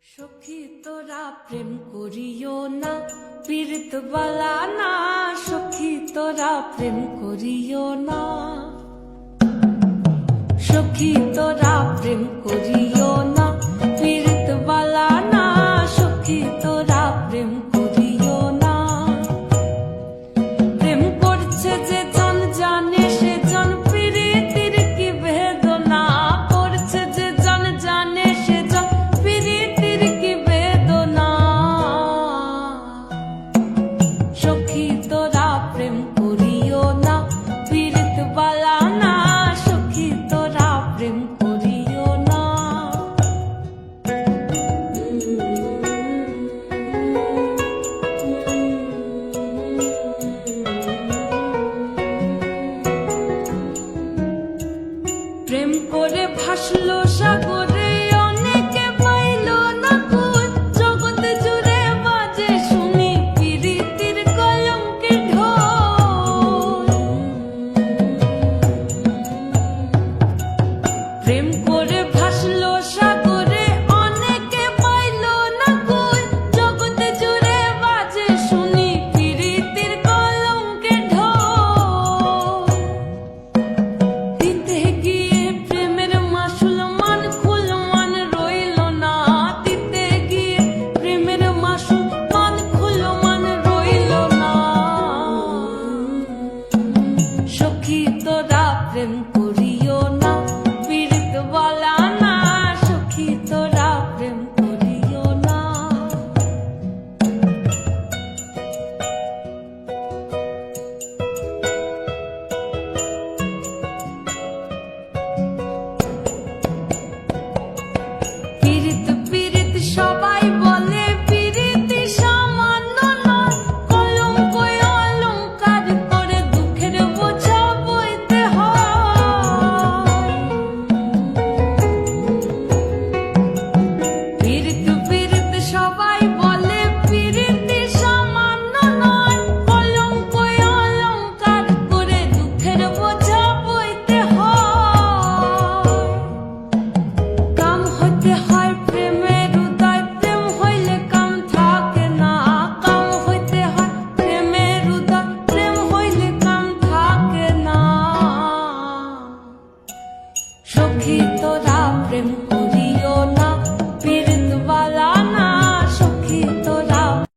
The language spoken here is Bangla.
সখী তোরা প্রেম করিও না, পীড়িত বালা না। সখী তোরা প্রেম করিও না, সখী তোরা প্রেম করিও না, পীড়িত বালা না। সখী তোরা প্রেম করিও না। প্রেম করছে যে জন জানে সে জন পীড়িতির কি বেদনা। করছে যে জন জানে সে জন পীড়িতির কি বেদনা। সখী তোরা প্রেম করিও না, পীড়িত বালা না। সখী তোরা প্রেম করিও না। প্রেম করে ভাসলো সাগরে, অনেকে পাইল না কুল। জগতে জুড়ে বাজে শুনি পীড়িতির কলঙ্কের ঢোল। প্রেম করে ভাসলো সাগরে, অনেকে পাইল না কুল। জগতে জুড়ে বাজে শুনি পীড়িতির কলঙ্কের ঢোল। দিতে গিয়ে প্রেমের মাসুল মান খুল মান রইল না। দিতে গিয়ে প্রেমের মাসুল মান খুল মান রইল না। সখী তোরা প্রেম করিও না, পীড়িত বালা না। সখী তোরা প্রেম